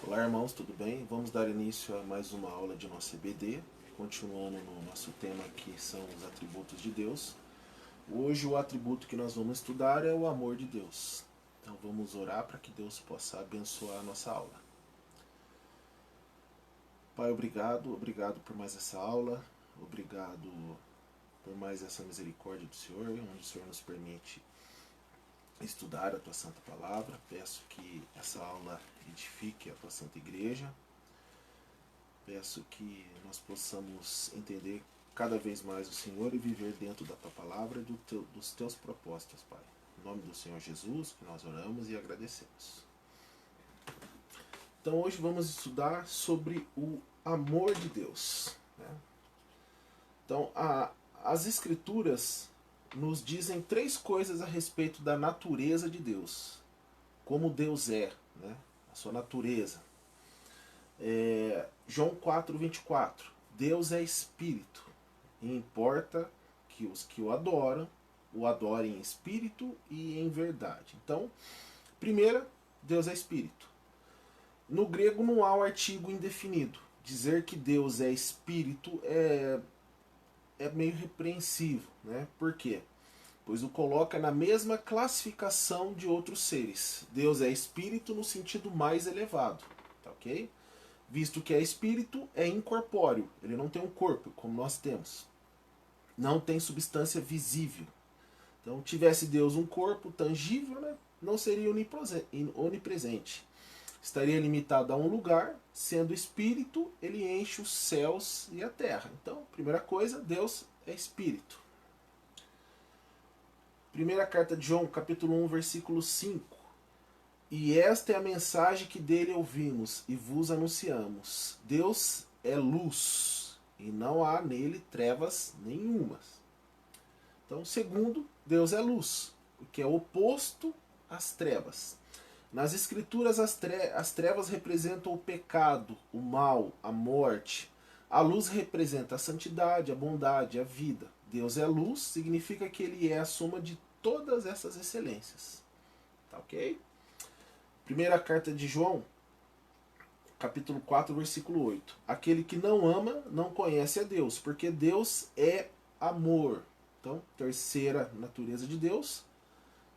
Olá, irmãos, tudo bem? Vamos dar início a mais uma aula de nosso EBD, continuando no nosso tema que são os atributos de Deus. Hoje o atributo que nós vamos estudar é o amor de Deus. Então vamos orar para que Deus possa abençoar a nossa aula. Pai, obrigado por mais essa aula, obrigado por mais essa misericórdia do Senhor, onde o Senhor nos permite estudar a Tua Santa Palavra. Peço que essa aula edifique a Tua Santa Igreja. Peço que nós possamos entender cada vez mais o Senhor e viver dentro da Tua Palavra e dos Teus propósitos, Pai. Em nome do Senhor Jesus, que nós oramos e agradecemos. Então hoje vamos estudar sobre o amor de Deus, né? Então as Escrituras nos dizem três coisas a respeito da natureza de Deus. Como Deus é, né? A sua natureza. João 4:24. Deus é Espírito e importa que os que o adoram adorem em Espírito e em verdade. Então, primeira, Deus é Espírito. No grego não há um artigo indefinido. Dizer que Deus é Espírito é meio repreensível, né? Por quê? Pois o coloca na mesma classificação de outros seres. Deus é Espírito no sentido mais elevado, tá ok? Visto que é Espírito, é incorpóreo, ele não tem um corpo, como nós temos. Não tem substância visível. Então, tivesse Deus um corpo tangível, né, não seria onipresente. Estaria limitado a um lugar, sendo Espírito, ele enche os céus e a terra. Então, primeira coisa, Deus é Espírito. Primeira carta de João, capítulo 1, versículo 5. E esta é a mensagem que dele ouvimos e vos anunciamos. Deus é luz, e não há nele trevas nenhumas. Então, segundo, Deus é luz, o que é oposto às trevas. Nas Escrituras, as trevas representam o pecado, o mal, a morte. A luz representa a santidade, a bondade, a vida. Deus é luz, significa que ele é a soma de todas essas excelências. Tá ok? Primeira carta de João, capítulo 4, versículo 8. Aquele que não ama não conhece a Deus, porque Deus é amor. Então, terceira natureza de Deus,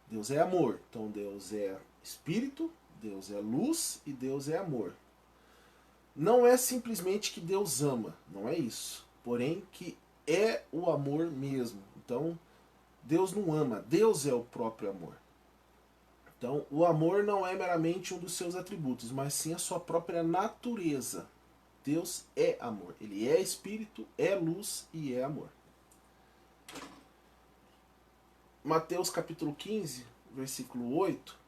Deus é amor. Então, Deus é Espírito, Deus é luz e Deus é amor. Não é simplesmente que Deus ama, não é isso. Porém, que é o amor mesmo. Então, Deus não ama, Deus é o próprio amor. Então, o amor não é meramente um dos seus atributos, mas sim a sua própria natureza. Deus é amor. Ele é Espírito, é luz e é amor. Mateus capítulo 15, versículo 8.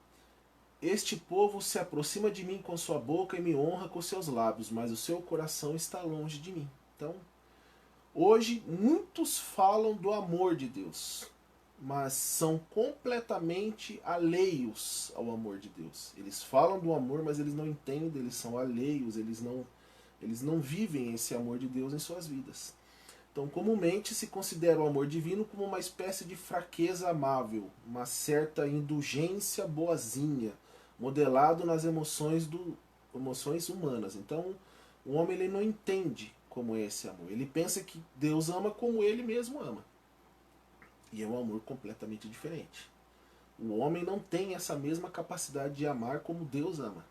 Este povo se aproxima de mim com sua boca e me honra com seus lábios, mas o seu coração está longe de mim. Então, hoje muitos falam do amor de Deus, mas são completamente alheios ao amor de Deus. Eles falam do amor, mas eles não entendem, eles são alheios, eles não vivem esse amor de Deus em suas vidas. Então, comumente se considera o amor divino como uma espécie de fraqueza amável, uma certa indulgência boazinha, modelado nas emoções humanas. Então, o homem ele não entende como é esse amor. Ele pensa que Deus ama como ele mesmo ama. E é um amor completamente diferente. O homem não tem essa mesma capacidade de amar como Deus ama.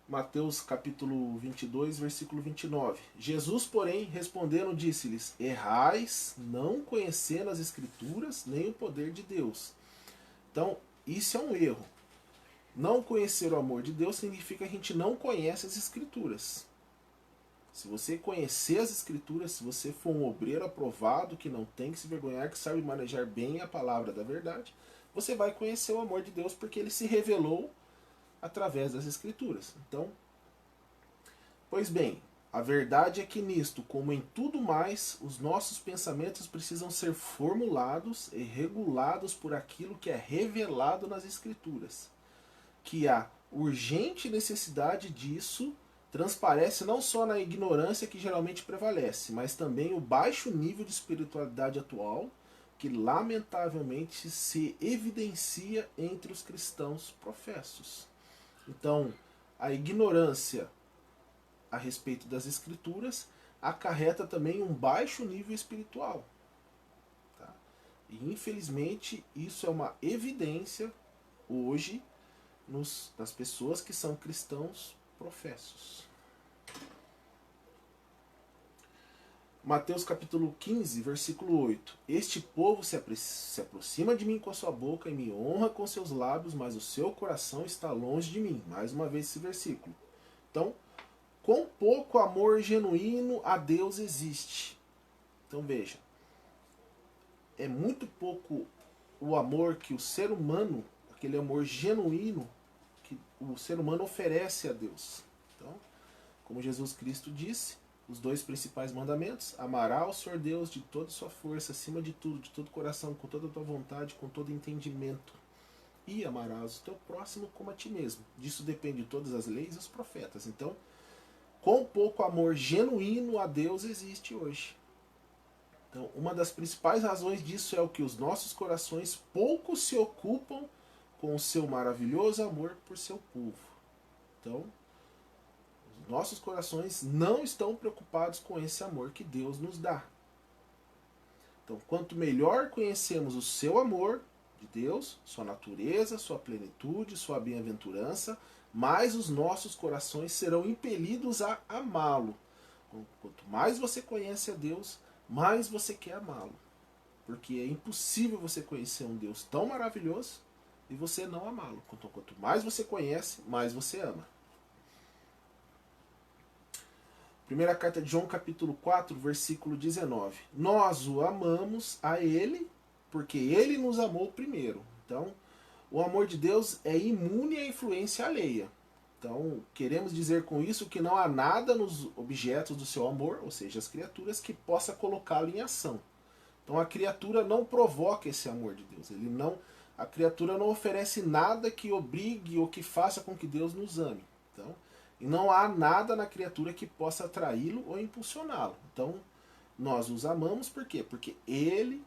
Mateus capítulo 22, versículo 29. Jesus, porém, respondendo, disse-lhes: errais, não conhecendo as Escrituras, nem o poder de Deus. Então, isso é um erro. Não conhecer o amor de Deus significa que a gente não conhece as Escrituras. Se você conhecer as Escrituras, se você for um obreiro aprovado, que não tem que se vergonhar, que sabe manejar bem a palavra da verdade, você vai conhecer o amor de Deus porque ele se revelou através das Escrituras. Então, pois bem, a verdade é que nisto, como em tudo mais, os nossos pensamentos precisam ser formulados e regulados por aquilo que é revelado nas Escrituras. Que há urgente necessidade disso transparece não só na ignorância que geralmente prevalece, mas também o baixo nível de espiritualidade atual que lamentavelmente se evidencia entre os cristãos professos. Então, A ignorância a respeito das escrituras acarreta também um baixo nível espiritual. Tá? E infelizmente isso é uma evidência hoje nas pessoas que são cristãos professos. Mateus capítulo 15, versículo 8. Este povo se aproxima de mim com a sua boca e me honra com seus lábios, mas o seu coração está longe de mim. Mais uma vez esse versículo. Então, quão pouco amor genuíno a Deus existe. Então veja, é muito pouco o amor que o ser humano, aquele amor genuíno que o ser humano oferece a Deus. Então, como Jesus Cristo disse, os dois principais mandamentos: amará o Senhor Deus de toda a sua força, acima de tudo, de todo o coração, com toda a tua vontade, com todo entendimento. E amarás o teu próximo como a ti mesmo. Disso depende de todas as leis e os profetas. Então, quão pouco amor genuíno a Deus existe hoje. Então, uma das principais razões disso é o que os nossos corações pouco se ocupam com o seu maravilhoso amor por seu povo. Então, nossos corações não estão preocupados com esse amor que Deus nos dá. Então, quanto melhor conhecemos o seu amor de Deus, sua natureza, sua plenitude, sua bem-aventurança, mais os nossos corações serão impelidos a amá-lo. Quanto mais você conhece a Deus, mais você quer amá-lo. Porque é impossível você conhecer um Deus tão maravilhoso e você não amá-lo. Então, quanto mais você conhece, mais você ama. Primeira carta de João, capítulo 4, versículo 19. Nós o amamos a Ele, porque Ele nos amou primeiro. Então, o amor de Deus é imune à influência alheia. Então, queremos dizer com isso que não há nada nos objetos do seu amor, ou seja, as criaturas, que possa colocá-lo em ação. Então, a criatura não provoca esse amor de Deus. A criatura não oferece nada que obrigue ou que faça com que Deus nos ame. Então, e não há nada na criatura que possa atraí-lo ou impulsioná-lo. Então, nós os amamos por quê? Porque Ele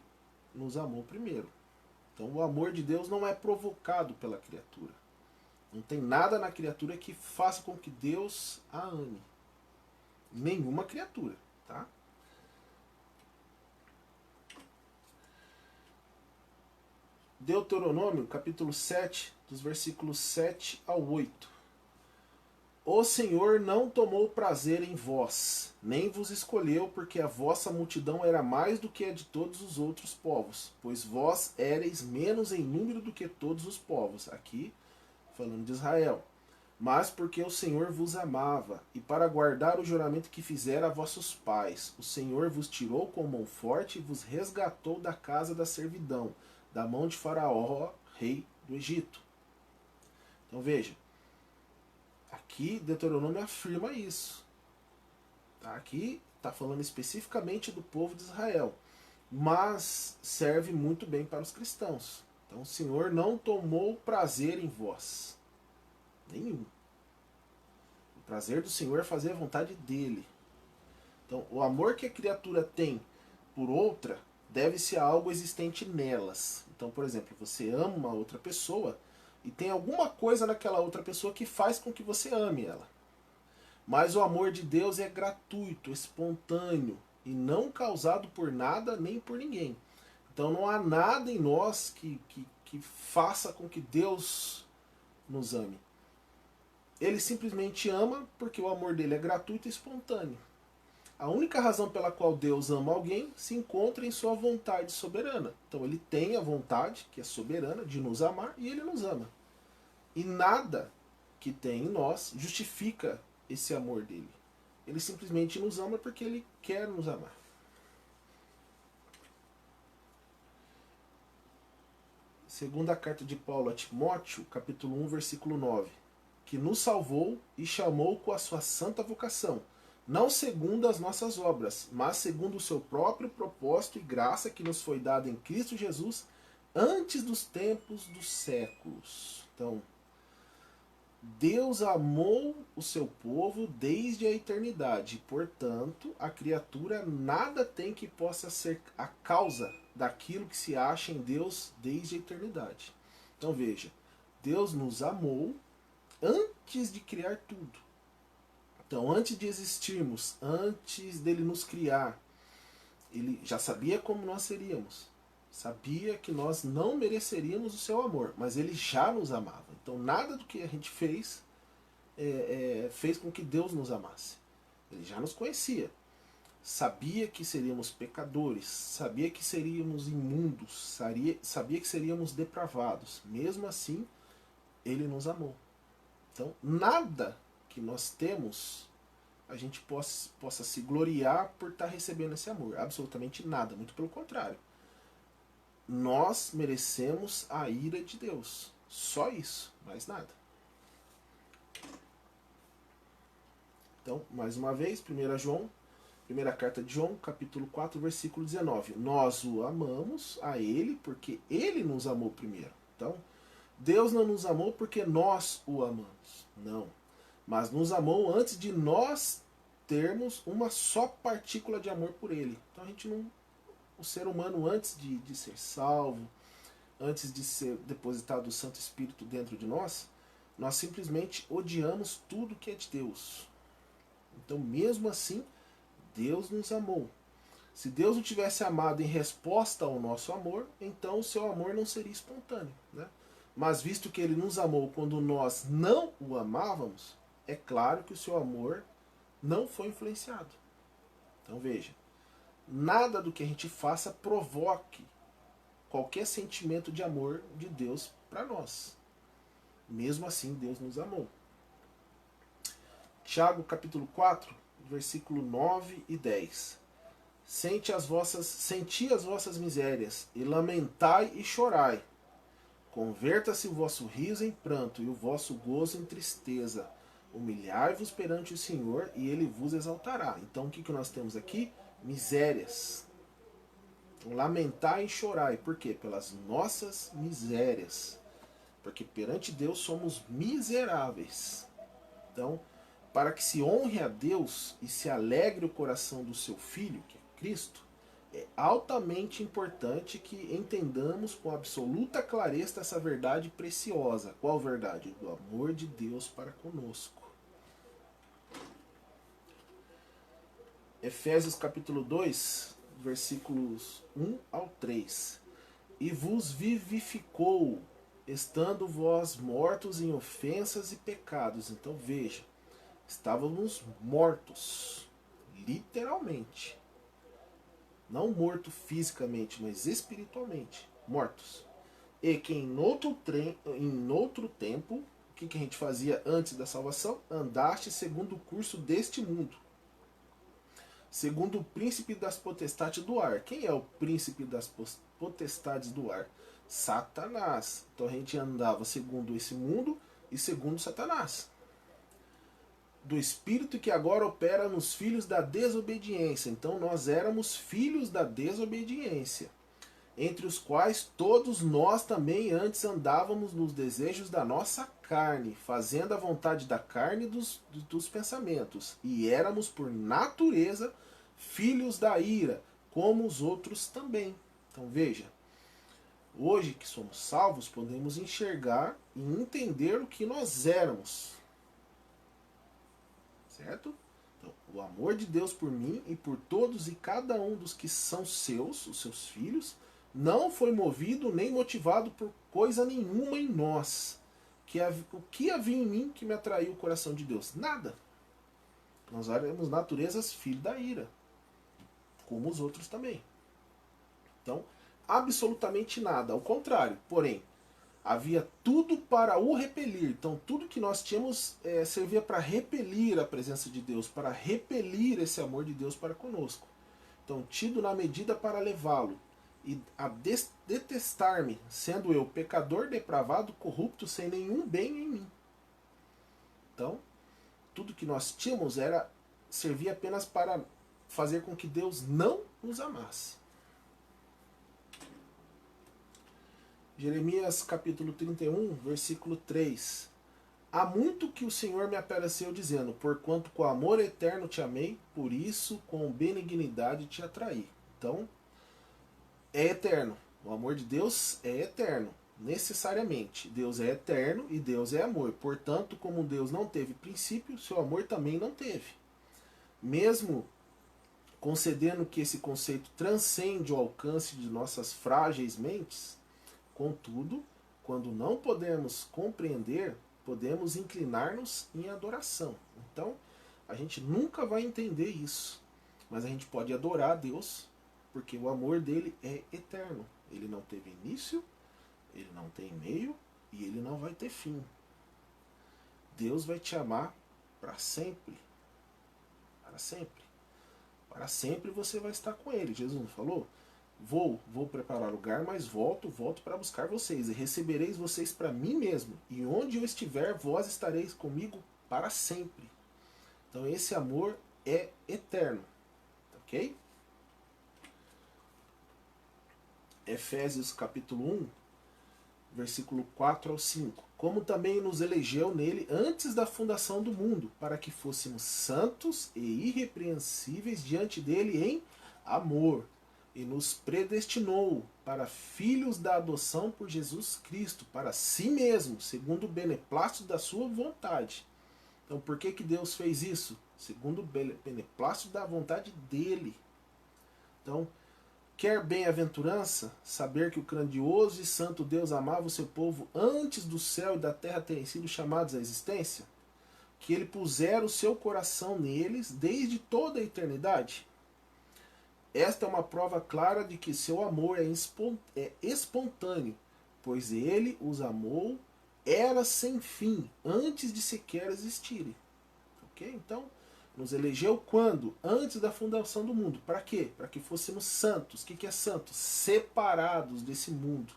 nos amou primeiro. Então, o amor de Deus não é provocado pela criatura. Não tem nada na criatura que faça com que Deus a ame. Nenhuma criatura, tá? Deuteronômio, capítulo 7, dos versículos 7 ao 8. O Senhor não tomou prazer em vós, nem vos escolheu, porque a vossa multidão era mais do que a de todos os outros povos, pois vós éreis menos em número do que todos os povos. Aqui, falando de Israel. Mas porque o Senhor vos amava, e para guardar o juramento que fizera a vossos pais, o Senhor vos tirou com mão forte e vos resgatou da casa da servidão, da mão de Faraó, rei do Egito. Então veja, aqui Deuteronômio afirma isso. Tá? Aqui está falando especificamente do povo de Israel, mas serve muito bem para os cristãos. Então o Senhor não tomou prazer em vós. Nenhum. O prazer do Senhor é fazer a vontade dele. Então o amor que a criatura tem por outra deve-se a algo existente nelas. Então, por exemplo, você ama uma outra pessoa e tem alguma coisa naquela outra pessoa que faz com que você ame ela. Mas o amor de Deus é gratuito, espontâneo e não causado por nada nem por ninguém. Então não há nada em nós que faça com que Deus nos ame. Ele simplesmente ama porque o amor dele é gratuito e espontâneo. A única razão pela qual Deus ama alguém se encontra em sua vontade soberana. Então ele tem a vontade, que é soberana, de nos amar, e ele nos ama. E nada que tem em nós justifica esse amor dele. Ele simplesmente nos ama porque ele quer nos amar. Segunda carta de Paulo a Timóteo, capítulo 1, versículo 9. Que nos salvou e chamou com a sua santa vocação, não segundo as nossas obras, mas segundo o seu próprio propósito e graça que nos foi dada em Cristo Jesus antes dos tempos dos séculos. Então, Deus amou o seu povo desde a eternidade. Portanto, a criatura nada tem que possa ser a causa daquilo que se acha em Deus desde a eternidade. Então veja, Deus nos amou antes de criar tudo. Então, antes de existirmos, antes dele nos criar, ele já sabia como nós seríamos. Sabia que nós não mereceríamos o seu amor, mas ele já nos amava. Então, nada do que a gente fez fez com que Deus nos amasse. Ele já nos conhecia. Sabia que seríamos pecadores, sabia que seríamos imundos, sabia que seríamos depravados. Mesmo assim, ele nos amou. Então, nada que nós temos, a gente possa se gloriar por estar recebendo esse amor. Absolutamente nada, muito pelo contrário. Nós merecemos a ira de Deus. Só isso, mais nada. Então, mais uma vez, 1 João, primeira carta de João, capítulo 4, versículo 19. Nós o amamos a ele porque ele nos amou primeiro. Então, Deus não nos amou porque nós o amamos. Não. Mas nos amou antes de nós termos uma só partícula de amor por ele. Então a gente não... O ser humano, antes de ser salvo, antes de ser depositado o Santo Espírito dentro de nós simplesmente odiamos tudo que é de Deus. Então, mesmo assim, Deus nos amou. Se Deus o tivesse amado em resposta ao nosso amor, então o seu amor não seria espontâneo, né? Mas visto que ele nos amou quando nós não o amávamos, é claro que o seu amor não foi influenciado. Então veja, nada do que a gente faça provoque qualquer sentimento de amor de Deus para nós. Mesmo assim, Deus nos amou. Tiago capítulo 4, versículo 9 e 10. Senti as vossas misérias, e lamentai e chorai. Converta-se o vosso riso em pranto, e o vosso gozo em tristeza. Humilhai-vos perante o Senhor, e ele vos exaltará. Então o que nós temos aqui? Misérias. Lamentai e chorai. Por quê? Pelas nossas misérias. Porque perante Deus somos miseráveis. Então, para que se honre a Deus e se alegre o coração do seu Filho, que é Cristo, é altamente importante que entendamos com absoluta clareza essa verdade preciosa. Qual verdade? Do amor de Deus para conosco. Efésios capítulo 2, versículos 1 ao 3. E vos vivificou, estando vós mortos em ofensas e pecados. Então veja, estávamos mortos, literalmente. Não morto fisicamente, mas espiritualmente. Mortos. E que em outro tempo, o que a gente fazia antes da salvação? Andaste segundo o curso deste mundo. Segundo o príncipe das potestades do ar. Quem é o príncipe das potestades do ar? Satanás. Então a gente andava segundo esse mundo e segundo Satanás. Do espírito que agora opera nos filhos da desobediência. Então nós éramos filhos da desobediência, entre os quais todos nós também antes andávamos nos desejos da nossa carne, fazendo a vontade da carne e dos pensamentos, e éramos por natureza filhos da ira, como os outros também. Então veja, hoje que somos salvos, podemos enxergar e entender o que nós éramos. Certo? Então, o amor de Deus por mim e por todos e cada um dos que são os seus filhos, não foi movido nem motivado por coisa nenhuma em nós. O que havia em mim que me atraiu o coração de Deus? Nada. Nós éramos naturezas filhos da ira, como os outros também. Então, absolutamente nada. Ao contrário, porém, havia tudo para o repelir. Então tudo que nós tínhamos servia para repelir a presença de Deus, para repelir esse amor de Deus para conosco. Então, tido na medida para levá-lo e a detestar-me, sendo eu pecador, depravado, corrupto, sem nenhum bem em mim. Então, tudo que nós tínhamos servia apenas para fazer com que Deus não nos amasse. Jeremias capítulo 31, versículo 3. Há muito que o Senhor me apareceu dizendo, porquanto com amor eterno te amei, por isso com benignidade te atraí. Então, é eterno. O amor de Deus é eterno. necessariamente. Deus é eterno e Deus é amor. Portanto, como Deus não teve princípio, seu amor também não teve. Mesmo concedendo que esse conceito transcende o alcance de nossas frágeis mentes, contudo, quando não podemos compreender, podemos inclinar-nos em adoração. Então, a gente nunca vai entender isso, mas a gente pode adorar a Deus, porque o amor dele é eterno. Ele não teve início, ele não tem meio e ele não vai ter fim. Deus vai te amar para sempre. Para sempre. Para sempre você vai estar com ele. Jesus não falou? Vou preparar lugar, mas volto para buscar vocês. E recebereis vocês para mim mesmo. E onde eu estiver, vós estareis comigo para sempre. Então esse amor é eterno. Ok? Efésios capítulo 1, versículo 4 ao 5. Como também nos elegeu nele antes da fundação do mundo, para que fôssemos santos e irrepreensíveis diante dele em amor, e nos predestinou para filhos da adoção por Jesus Cristo, para si mesmo, segundo o beneplácito da sua vontade. Então por que Deus fez isso? Segundo o beneplácito da vontade dele. Então, quer bem-aventurança, saber que o grandioso e santo Deus amava o seu povo antes do céu e da terra terem sido chamados à existência? Que ele pusera o seu coração neles desde toda a eternidade? Esta é uma prova clara de que seu amor é espontâneo, pois ele os amou, era sem fim, antes de sequer existirem. Ok? Então, nos elegeu quando? Antes da fundação do mundo. Para quê? Para que fôssemos santos. O que é santos? Separados desse mundo.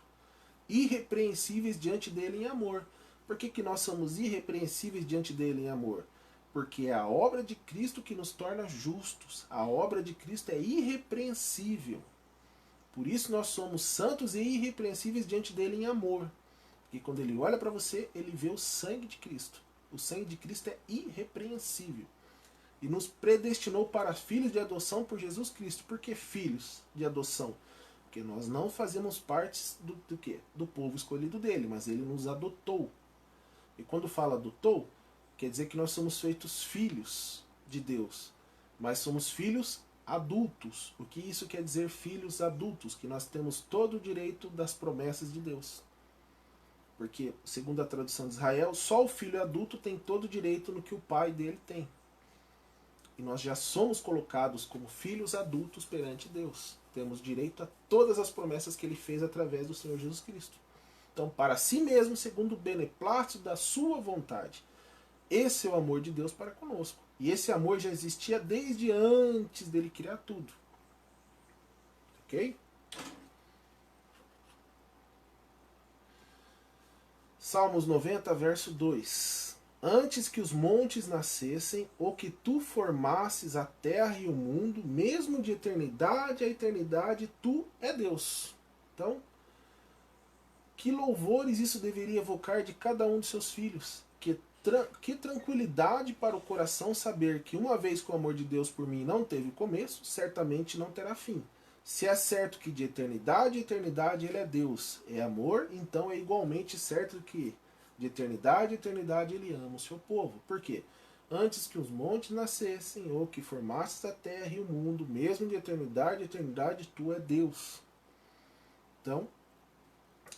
Irrepreensíveis diante dele em amor. Por que nós somos irrepreensíveis diante dele em amor? Porque é a obra de Cristo que nos torna justos. A obra de Cristo é irrepreensível. Por isso nós somos santos e irrepreensíveis diante dele em amor. Porque quando ele olha para você, ele vê o sangue de Cristo. O sangue de Cristo é irrepreensível. E nos predestinou para filhos de adoção por Jesus Cristo. Por que filhos de adoção? Porque nós não fazemos parte do quê? Do povo escolhido dele, mas ele nos adotou. E quando fala adotou, quer dizer que nós somos feitos filhos de Deus. Mas somos filhos adultos. O que isso quer dizer, filhos adultos? Que nós temos todo o direito das promessas de Deus. Porque, segundo a tradução de Israel, só o filho adulto tem todo o direito no que o pai dele tem. E nós já somos colocados como filhos adultos perante Deus. Temos direito a todas as promessas que ele fez através do Senhor Jesus Cristo. Então, para si mesmo, segundo o beneplácito da sua vontade. Esse é o amor de Deus para conosco. E esse amor já existia desde antes dele criar tudo. Ok? Salmos 90, verso 2. Antes que os montes nascessem, ou que tu formasses a terra e o mundo, mesmo de eternidade a eternidade, tu é Deus. Então, que louvores isso deveria evocar de cada um de seus filhos. Que tranquilidade para o coração saber que uma vez que o amor de Deus por mim não teve começo, certamente não terá fim. Se é certo que de eternidade a eternidade ele é Deus, é amor, então é igualmente certo que de eternidade a eternidade ele ama o seu povo. Por quê? Antes que os montes nascessem, ou que formasses a terra e o mundo, mesmo de eternidade a eternidade, tu é Deus. Então,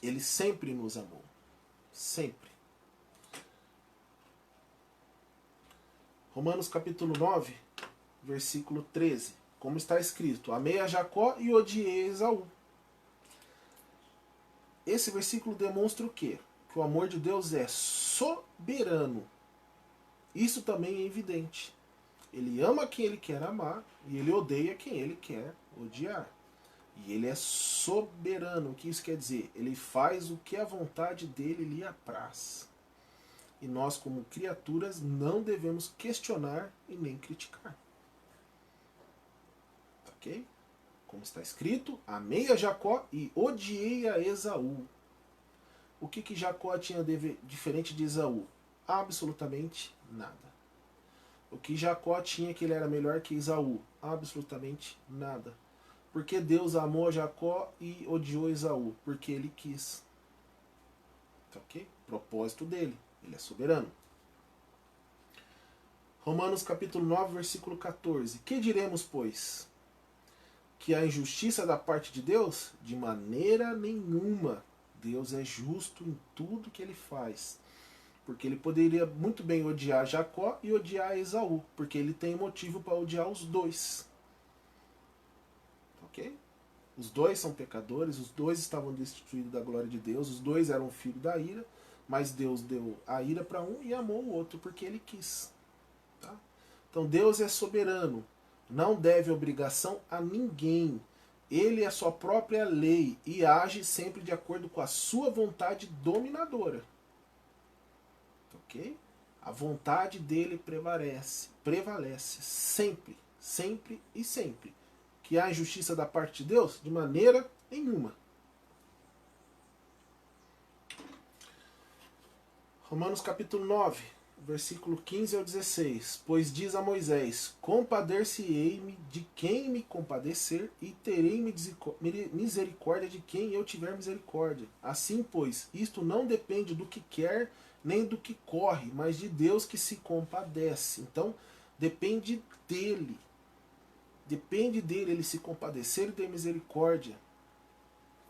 ele sempre nos amou. Sempre. Romanos capítulo 9, versículo 13. Como está escrito, amei a Jacó e odiei Esaú. Esse versículo demonstra o quê? Que o amor de Deus é soberano. Isso também é evidente. Ele ama quem ele quer amar e ele odeia quem ele quer odiar. E ele é soberano. O que isso quer dizer? Ele faz o que a vontade dele lhe apraz. E nós, como criaturas, não devemos questionar e nem criticar. Ok? Como está escrito, amei a Jacó e odiei a Esaú. O que Jacó tinha diferente de Esaú? Absolutamente nada. O que Jacó tinha que ele era melhor que Esaú? Absolutamente nada. Porque Deus amou a Jacó e odiou Esaú? Porque ele quis. Ok? Propósito dele. Ele é soberano. Romanos capítulo 9, versículo 14. Que diremos, pois? Que a injustiça da parte de Deus? De maneira nenhuma. Deus é justo em tudo que ele faz. Porque ele poderia muito bem odiar Jacó e odiar Esaú. Porque ele tem motivo para odiar os dois. Ok? Os dois são pecadores, os dois estavam destituídos da glória de Deus, os dois eram filhos da ira, mas Deus deu a ira para um e amou o outro porque ele quis. Tá? Então Deus é soberano, não deve obrigação a ninguém. Ele é a sua própria lei e age sempre de acordo com a sua vontade dominadora. Ok? A vontade dele prevalece sempre, sempre e sempre. Que há injustiça da parte de Deus? De maneira nenhuma. Romanos capítulo 9, versículo 15 ao 16. Pois diz a Moisés: Compadecer-ei-me de quem me compadecer, e terei misericórdia de quem eu tiver misericórdia. Assim, pois, isto não depende do que quer, nem do que corre, mas de Deus que se compadece. Então, depende dele. Depende dele ele se compadecer e ter misericórdia.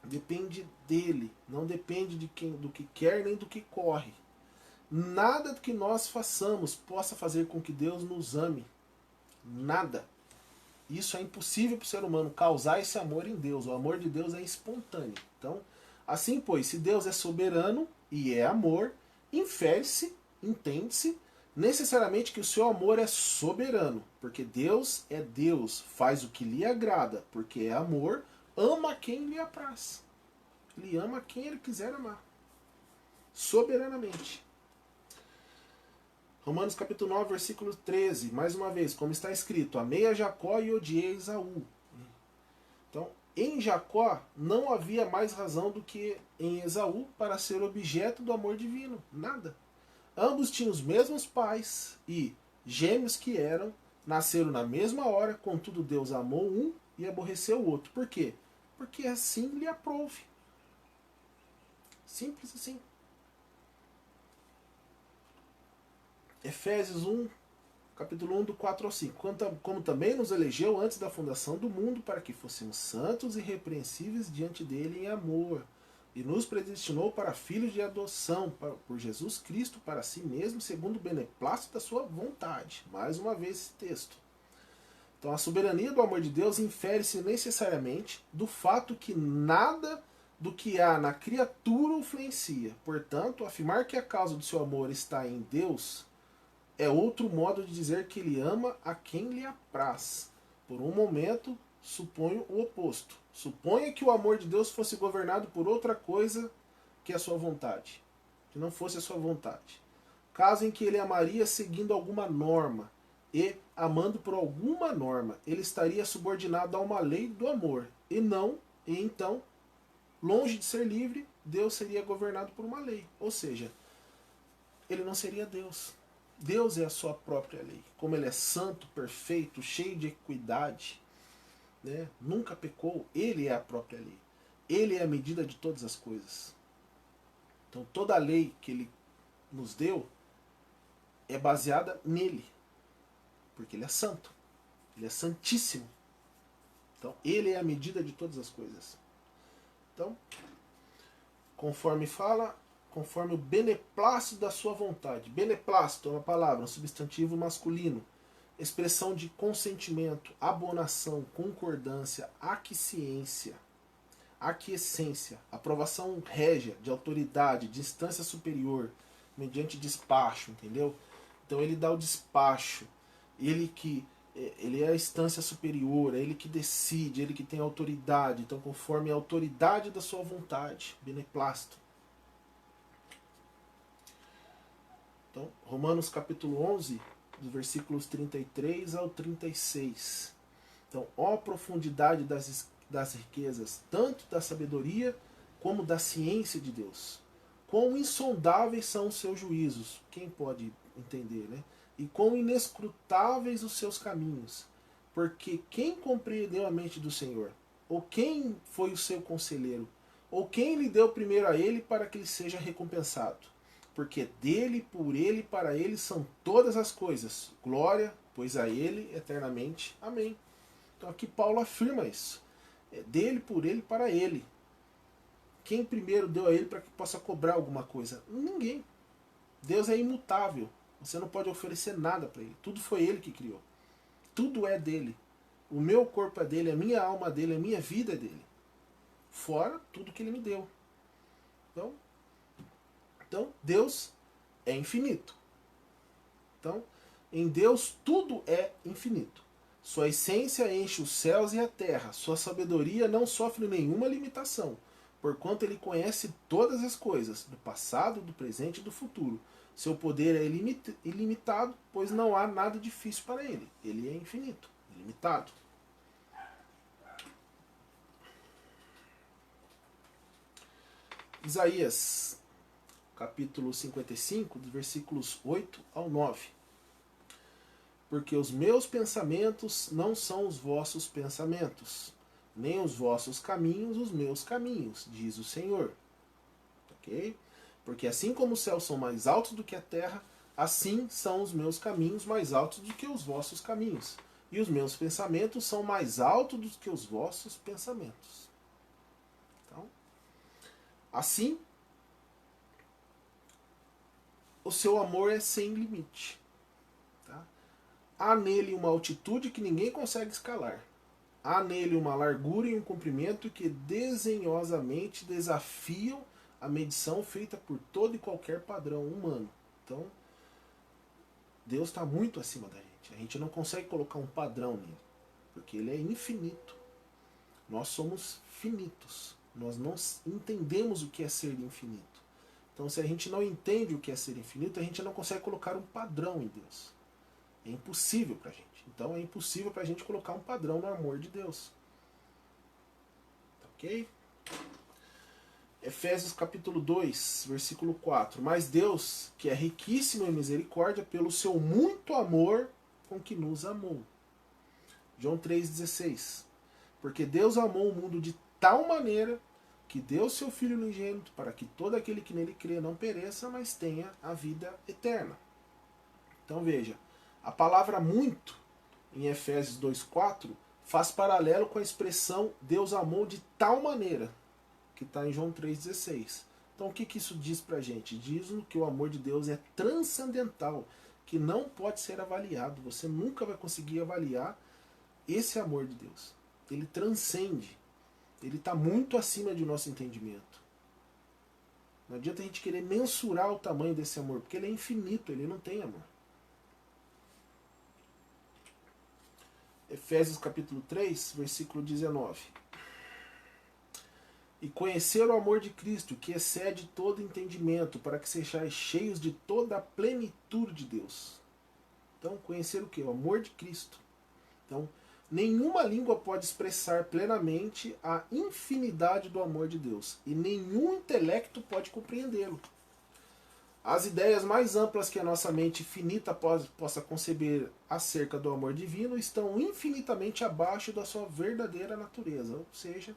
Depende dele. Não depende de quem, do que quer nem do que corre. Nada que nós façamos possa fazer com que Deus nos ame. Nada. Isso é impossível para o ser humano causar esse amor em Deus. O amor de Deus é espontâneo. Então, assim pois, se Deus é soberano e é amor, infere-se, entende-se, necessariamente que o seu amor é soberano, porque Deus é Deus, faz o que lhe agrada, porque é amor, ama quem lhe apraz. Ele ama quem ele quiser amar. Soberanamente. Romanos capítulo 9, versículo 13, mais uma vez, como está escrito, amei a Jacó e odiei a Esaú. Então, em Jacó não havia mais razão do que em Esaú para ser objeto do amor divino. Nada. Ambos tinham os mesmos pais e, gêmeos que eram, nasceram na mesma hora, contudo Deus amou um e aborreceu o outro. Por quê? Porque assim lhe aprouve. Simples assim. Efésios 1, capítulo 1, do 4 ao 5. Como também nos elegeu antes da fundação do mundo, para que fôssemos santos e irrepreensíveis diante dele em amor, e nos predestinou para filhos de adoção, por Jesus Cristo, para si mesmo, segundo o beneplácito da sua vontade. Mais uma vez esse texto. Então a soberania do amor de Deus infere-se necessariamente do fato que nada do que há na criatura o influencia. Portanto, afirmar que a causa do seu amor está em Deus é outro modo de dizer que ele ama a quem lhe apraz. Por um momento, suponho o oposto. Suponha que o amor de Deus fosse governado por outra coisa que a sua vontade. Que não fosse a sua vontade. Caso em que ele amaria seguindo alguma norma e, amando por alguma norma, ele estaria subordinado a uma lei do amor. E então, longe de ser livre, Deus seria governado por uma lei. Ou seja, ele não seria Deus. Deus é a sua própria lei. Como ele é santo, perfeito, cheio de equidade, né? Nunca pecou, ele é a própria lei. Ele é a medida de todas as coisas. Então toda a lei que ele nos deu é baseada nele. Porque ele é santo. Ele é santíssimo. Então ele é a medida de todas as coisas. Então, conforme fala, conforme o beneplácito da sua vontade. Beneplácito é uma palavra, um substantivo masculino. Expressão de consentimento, abonação, concordância, aquiescência, aprovação régia, de autoridade, de instância superior, mediante despacho, entendeu? Então ele dá o despacho, ele é a instância superior, é ele que decide, ele que tem autoridade, então conforme a autoridade da sua vontade, beneplácito. Então, Romanos capítulo 11, dos versículos 33 ao 36. Então, ó profundidade das riquezas, tanto da sabedoria como da ciência de Deus. Quão insondáveis são os seus juízos, quem pode entender, né? E quão inescrutáveis os seus caminhos. Porque quem compreendeu a mente do Senhor? Ou quem foi o seu conselheiro? Ou quem lhe deu primeiro a ele para que ele seja recompensado? Porque dele, por ele, para ele são todas as coisas. Glória, pois a ele eternamente. Amém. Então aqui Paulo afirma isso. É dele, por ele, para ele. Quem primeiro deu a ele para que possa cobrar alguma coisa? Ninguém. Deus é imutável. Você não pode oferecer nada para ele. Tudo foi ele que criou. Tudo é dele. O meu corpo é dele, a minha alma é dele, a minha vida é dele. Fora tudo que ele me deu. Então Deus é infinito. Então, em Deus tudo é infinito. Sua essência enche os céus e a terra. Sua sabedoria não sofre nenhuma limitação, porquanto ele conhece todas as coisas, do passado, do presente e do futuro. Seu poder é ilimitado, pois não há nada difícil para ele. Ele é infinito, ilimitado. Isaías, capítulo 55, dos versículos 8 ao 9. Porque os meus pensamentos não são os vossos pensamentos, nem os vossos caminhos os meus caminhos, diz o Senhor. Ok? Porque assim como os céus são mais altos do que a terra, assim são os meus caminhos mais altos do que os vossos caminhos. E os meus pensamentos são mais altos do que os vossos pensamentos. Então, assim, o seu amor é sem limite. Tá? Há nele uma altitude que ninguém consegue escalar. Há nele uma largura e um comprimento que desenhosamente desafiam a medição feita por todo e qualquer padrão humano. Então, Deus está muito acima da gente. A gente não consegue colocar um padrão nele, porque ele é infinito. Nós somos finitos. Nós não entendemos o que é ser infinito. Então, se a gente não entende o que é ser infinito, a gente não consegue colocar um padrão em Deus. É impossível para a gente. Então, é impossível para a gente colocar um padrão no amor de Deus. Ok? Efésios capítulo 2, versículo 4. Mas Deus, que é riquíssimo em misericórdia, pelo seu muito amor com que nos amou. João 3,16. Porque Deus amou o mundo de tal maneira que deu seu Filho unigênito para que todo aquele que nele crê não pereça, mas tenha a vida eterna. Então veja, a palavra muito, em Efésios 2,4, faz paralelo com a expressão Deus amou de tal maneira, que está em João 3,16. Então o que isso diz pra gente? Diz que o amor de Deus é transcendental, que não pode ser avaliado. Você nunca vai conseguir avaliar esse amor de Deus. Ele transcende. Ele está muito acima do nosso entendimento. Não adianta a gente querer mensurar o tamanho desse amor, porque ele é infinito, ele não tem amor. Efésios capítulo 3, versículo 19. E conhecer o amor de Cristo, que excede todo entendimento, para que sejais cheios de toda a plenitude de Deus. Então, conhecer o que? O amor de Cristo. Então, nenhuma língua pode expressar plenamente a infinidade do amor de Deus. E nenhum intelecto pode compreendê-lo. As ideias mais amplas que a nossa mente finita possa conceber acerca do amor divino estão infinitamente abaixo da sua verdadeira natureza. Ou seja,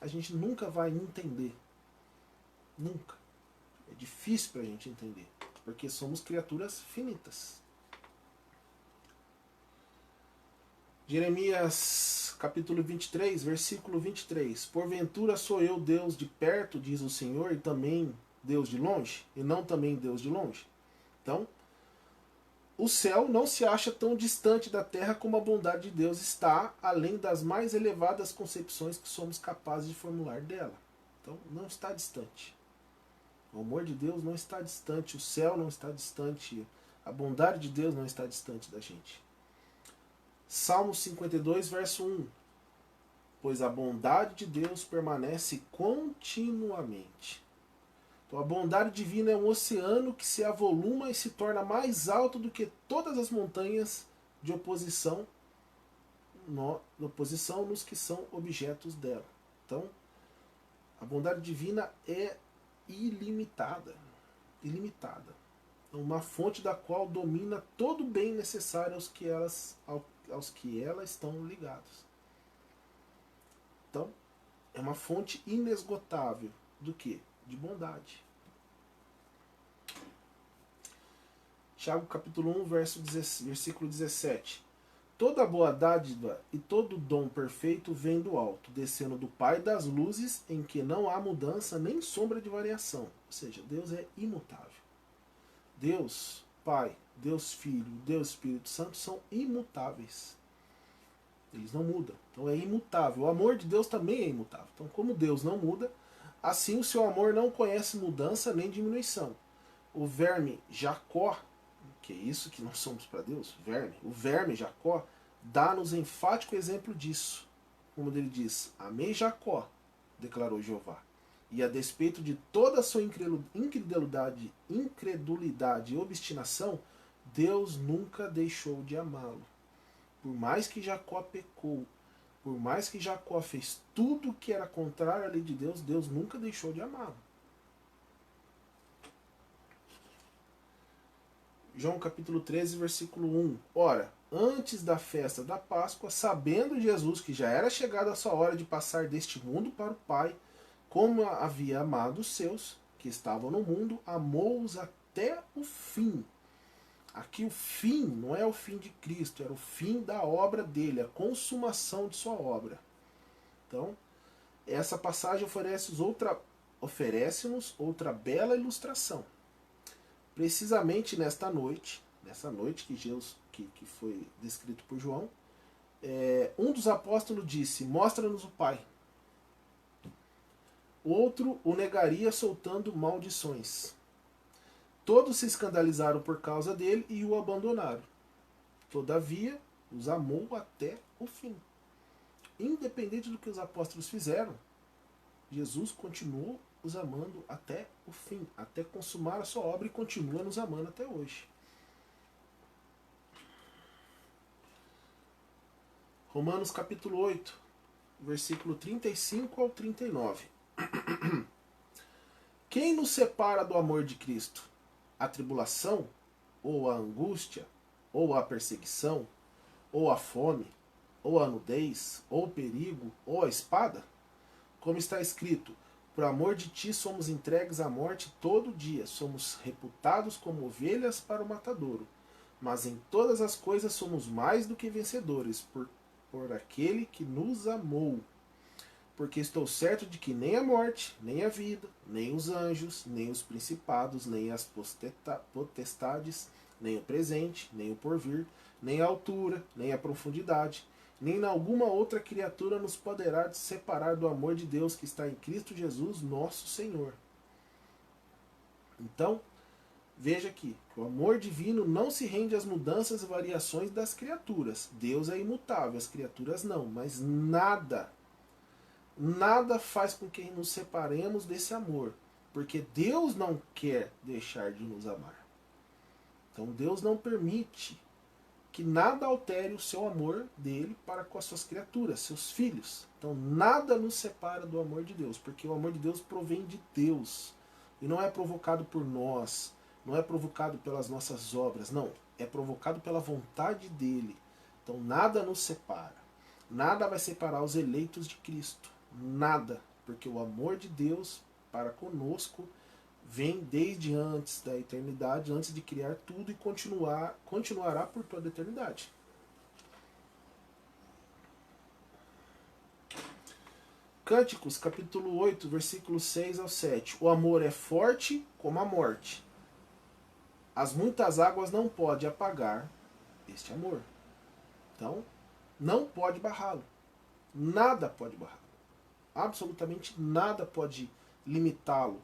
a gente nunca vai entender. Nunca. É difícil para a gente entender. Porque somos criaturas finitas. Jeremias capítulo 23, versículo 23. Porventura sou eu Deus de perto, diz o Senhor, e também Deus de longe? E não também Deus de longe? Então, o céu não se acha tão distante da terra como a bondade de Deus está, além das mais elevadas concepções que somos capazes de formular dela. Então, não está distante. O amor de Deus não está distante, o céu não está distante, a bondade de Deus não está distante da gente. Salmo 52, verso 1. Pois a bondade de Deus permanece continuamente. Então a bondade divina é um oceano que se avoluma e se torna mais alto do que todas as montanhas de oposição, nos que são objetos dela. Então, a bondade divina é ilimitada. Ilimitada. Uma fonte da qual domina todo o bem necessário aos que elas estão ligados. Então, É uma fonte inesgotável. Do quê? De bondade. Tiago capítulo 1, versículo 17. Toda boa dádiva e todo dom perfeito vem do alto, descendo do Pai das luzes, em que não há mudança nem sombra de variação. Ou seja, Deus é imutável. Deus Pai, Deus Filho, Deus Espírito Santo são imutáveis. Eles não mudam. Então é imutável. O amor de Deus também é imutável. Então, como Deus não muda, assim o seu amor não conhece mudança nem diminuição. O verme Jacó, que é isso que nós somos para Deus, verme, o verme Jacó, dá-nos enfático exemplo disso. Como ele diz, amei Jacó, declarou Jeová. E a despeito de toda a sua incredulidade e obstinação, Deus nunca deixou de amá-lo. Por mais que Jacó pecou, por mais que Jacó fez tudo que era contrário à lei de Deus, Deus nunca deixou de amá-lo. João capítulo 13, versículo 1. Ora, antes da festa da Páscoa, sabendo Jesus que já era chegada a sua hora de passar deste mundo para o Pai, como havia amado os seus, que estavam no mundo, amou-os até o fim. Aqui o fim não é o fim de Cristo, era o fim da obra dele, a consumação de sua obra. Então, essa passagem oferece-nos outra bela ilustração. Precisamente nessa noite que foi descrito por João, um dos apóstolos disse, mostra-nos o Pai. O outro o negaria soltando maldições. Todos se escandalizaram por causa dele e o abandonaram. Todavia, os amou até o fim. Independente do que os apóstolos fizeram, Jesus continuou os amando até o fim, até consumar a sua obra e continua nos amando até hoje. Romanos capítulo 8, versículo 35 ao 39. Quem nos separa do amor de Cristo? A tribulação? Ou a angústia? Ou a perseguição? Ou a fome? Ou a nudez? Ou o perigo? Ou a espada? Como está escrito, por amor de ti somos entregues à morte todo dia, somos reputados como ovelhas para o matadouro. Mas em todas as coisas somos mais do que vencedores, por aquele que nos amou. Porque estou certo de que nem a morte, nem a vida, nem os anjos, nem os principados, nem as potestades, nem o presente, nem o porvir, nem a altura, nem a profundidade, nem alguma outra criatura nos poderá separar do amor de Deus que está em Cristo Jesus, nosso Senhor. Então, veja aqui, que o amor divino não se rende às mudanças e variações das criaturas. Deus é imutável, as criaturas não, mas nada faz com que nos separemos desse amor, porque Deus não quer deixar de nos amar. Então Deus não permite que nada altere o seu amor dele para com as suas criaturas, seus filhos. Então nada nos separa do amor de Deus, porque o amor de Deus provém de Deus e não é provocado por nós, não é provocado pelas nossas obras, não, é provocado pela vontade dele. Então nada nos separa, nada vai separar os eleitos de Cristo, nada, porque o amor de Deus para conosco vem desde antes da eternidade, antes de criar tudo e continuará por toda a eternidade. Cânticos, capítulo 8, versículos 6 ao 7. O amor é forte como a morte. As muitas águas não podem apagar este amor. Então, não pode barrá-lo. Nada pode barrá-lo. Absolutamente nada pode limitá-lo.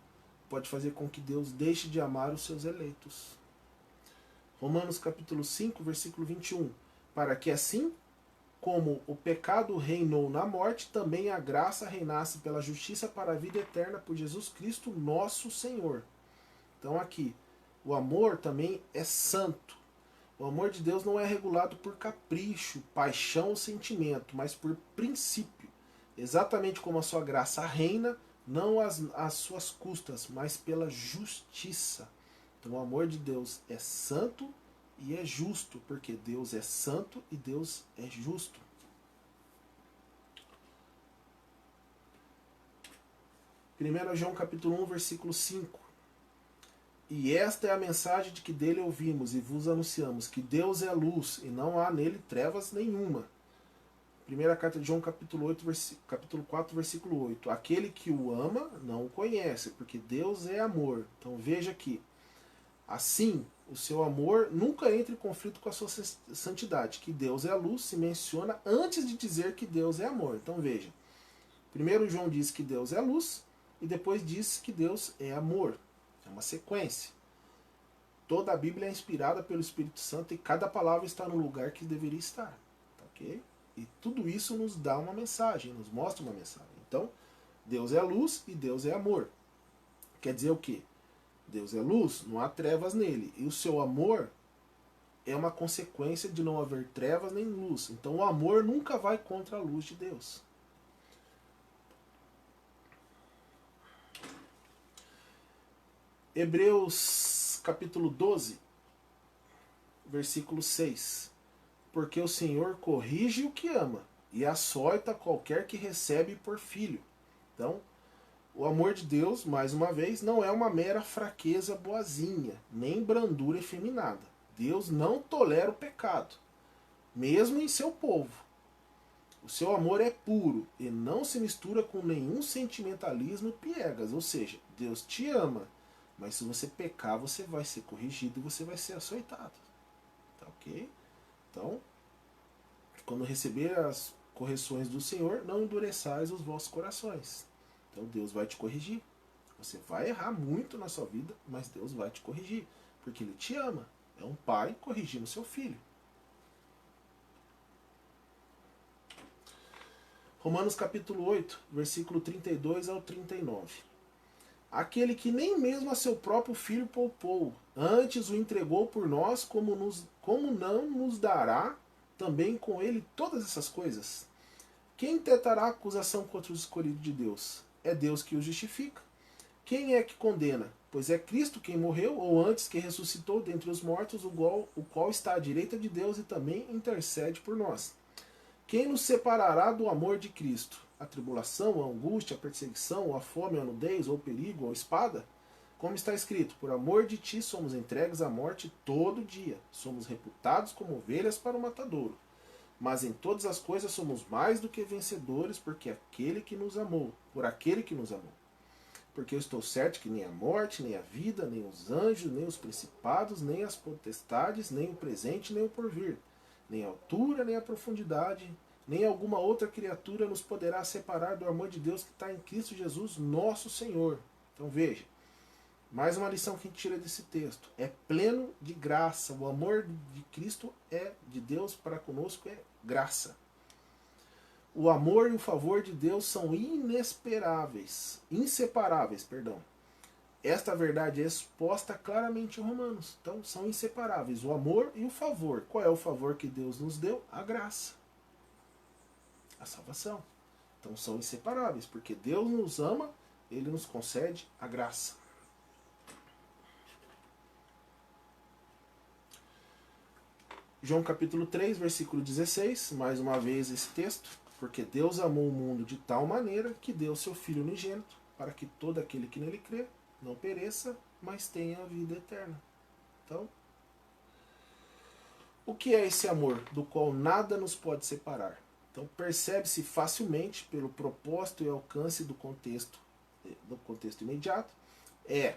Pode fazer com que Deus deixe de amar os seus eleitos. Romanos capítulo 5, versículo 21. Para que assim como o pecado reinou na morte, também a graça reinasse pela justiça para a vida eterna por Jesus Cristo, nosso Senhor. Então aqui, o amor também é santo. O amor de Deus não é regulado por capricho, paixão ou sentimento, mas por princípio. Exatamente como a sua graça reina, não às suas custas, mas pela justiça. Então o amor de Deus é santo e é justo, porque Deus é santo e Deus é justo. 1 João capítulo 1, versículo 5. E esta é a mensagem de que dele ouvimos e vos anunciamos, que Deus é luz e não há nele trevas nenhuma. Primeira carta de João capítulo 4, versículo 8. Aquele que o ama não o conhece, porque Deus é amor. Então veja aqui. Assim, o seu amor nunca entra em conflito com a sua santidade, que Deus é a luz, se menciona antes de dizer que Deus é amor. Então veja. Primeiro João diz que Deus é luz e depois diz que Deus é amor. É uma sequência. Toda a Bíblia é inspirada pelo Espírito Santo e cada palavra está no lugar que deveria estar. Tá, ok? E tudo isso nos dá uma mensagem, nos mostra uma mensagem. Então, Deus é luz e Deus é amor. Quer dizer o quê? Deus é luz, não há trevas nele. E o seu amor é uma consequência de não haver trevas nem luz. Então o amor nunca vai contra a luz de Deus. Hebreus capítulo 12, versículo 6. Porque o Senhor corrige o que ama e açoita qualquer que recebe por filho. Então, o amor de Deus, mais uma vez, não é uma mera fraqueza boazinha, nem brandura efeminada. Deus não tolera o pecado, mesmo em seu povo. O seu amor é puro e não se mistura com nenhum sentimentalismo piegas. Ou seja, Deus te ama, mas se você pecar, você vai ser corrigido e você vai ser açoitado. Tá ok? Então, quando receber as correções do Senhor, não endureçais os vossos corações. Então Deus vai te corrigir. Você vai errar muito na sua vida, mas Deus vai te corrigir. Porque Ele te ama. É um pai corrigindo seu filho. Romanos capítulo 8, versículo 32 ao 39. Aquele que nem mesmo a seu próprio filho poupou, antes o entregou por nós, como não nos dará também com ele todas essas coisas? Quem tentará acusação contra os escolhidos de Deus? É Deus que os justifica. Quem é que condena? Pois é Cristo quem morreu, ou antes que ressuscitou dentre os mortos, o qual está à direita de Deus e também intercede por nós. Quem nos separará do amor de Cristo? A tribulação, a angústia, a perseguição, a fome, a nudez, ou o perigo, ou a espada? Como está escrito, por amor de ti somos entregues à morte todo dia. Somos reputados como ovelhas para o matadouro. Mas em todas as coisas somos mais do que vencedores, porque aquele que nos amou, por aquele que nos amou. Porque eu estou certo que nem a morte, nem a vida, nem os anjos, nem os principados, nem as potestades, nem o presente, nem o porvir, nem a altura, nem a profundidade, nem alguma outra criatura nos poderá separar do amor de Deus que está em Cristo Jesus, nosso Senhor. Então veja, mais uma lição que a gente tira desse texto. É pleno de graça. O amor de Cristo é de Deus para conosco, é graça. O amor e o favor de Deus são inseparáveis, perdão. Esta verdade é exposta claramente em Romanos. Então, são inseparáveis, o amor e o favor. Qual é o favor que Deus nos deu? A graça. A salvação. Então, são inseparáveis, porque Deus nos ama, Ele nos concede a graça. João capítulo 3, versículo 16, mais uma vez esse texto. Porque Deus amou o mundo de tal maneira que deu seu Filho unigênito, para que todo aquele que nele crê não pereça, mas tenha a vida eterna. Então, o que é esse amor do qual nada nos pode separar? Então, percebe-se facilmente pelo propósito e alcance do contexto imediato. É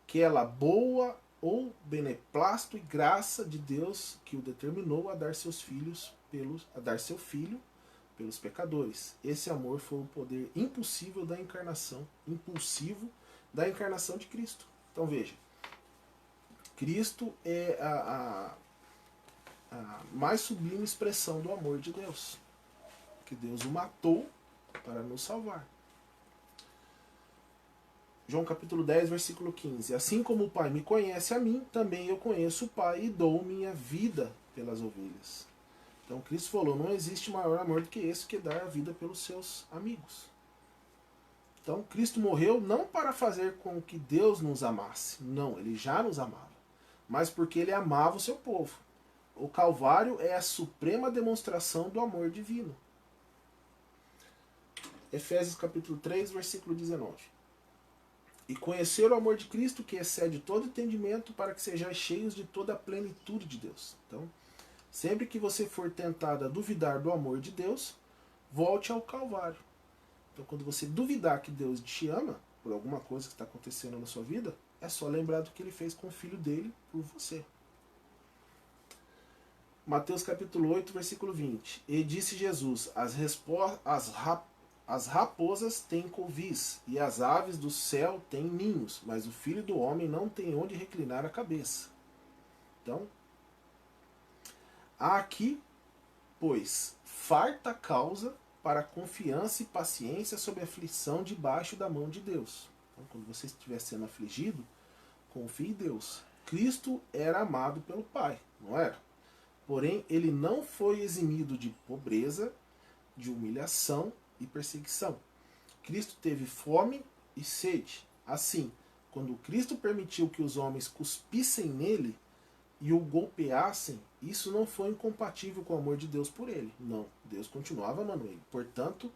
aquela boa ou beneplácito e graça de Deus que o determinou a dar seu filho pelos pecadores. Esse amor foi o poder impulsivo da encarnação de Cristo. Então veja, Cristo é a mais sublime expressão do amor de Deus, que Deus o matou para nos salvar. João capítulo 10, versículo 15. Assim como o Pai me conhece a mim, também eu conheço o Pai e dou minha vida pelas ovelhas. Então Cristo falou, não existe maior amor do que esse, que dar a vida pelos seus amigos. Então Cristo morreu não para fazer com que Deus nos amasse. Não, Ele já nos amava. Mas porque Ele amava o seu povo. O Calvário é a suprema demonstração do amor divino. Efésios capítulo 3, versículo 19. E conhecer o amor de Cristo, que excede todo entendimento, para que sejais cheios de toda a plenitude de Deus. Então, sempre que você for tentado a duvidar do amor de Deus, volte ao Calvário. Então, quando você duvidar que Deus te ama, por alguma coisa que está acontecendo na sua vida, é só lembrar do que ele fez com o filho dele por você. Mateus capítulo 8, versículo 20. E disse Jesus, as raposas têm covis, e as aves do céu têm ninhos, mas o filho do homem não tem onde reclinar a cabeça. Então, há aqui, pois, farta causa para confiança e paciência sob a aflição debaixo da mão de Deus. Então, quando você estiver sendo afligido, confie em Deus. Cristo era amado pelo Pai, não era? Porém, ele não foi eximido de pobreza, de humilhação e perseguição. Cristo teve fome e sede. Assim, quando Cristo permitiu que os homens cuspissem nele e o golpeassem, isso não foi incompatível com o amor de Deus por ele. Não, Deus continuava amando ele. Portanto,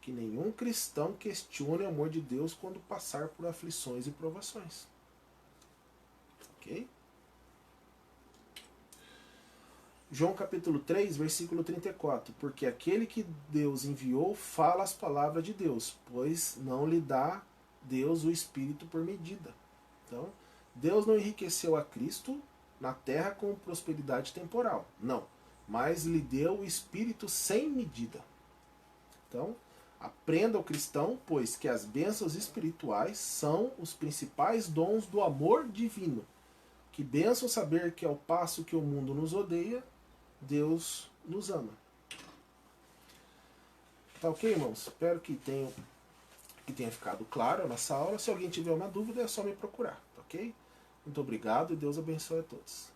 que nenhum cristão questione o amor de Deus quando passar por aflições e provações. Ok? João capítulo 3, versículo 34. Porque aquele que Deus enviou fala as palavras de Deus, pois não lhe dá Deus o Espírito por medida. Então, Deus não enriqueceu a Cristo na terra com prosperidade temporal. Não. Mas lhe deu o Espírito sem medida. Então, aprenda o cristão, pois que as bênçãos espirituais são os principais dons do amor divino. Que bênção saber que ao passo que o mundo nos odeia, Deus nos ama. Tá ok, irmãos? Espero que tenha ficado claro a nossa aula. Se alguém tiver uma dúvida, é só me procurar, tá ok? Muito obrigado e Deus abençoe a todos.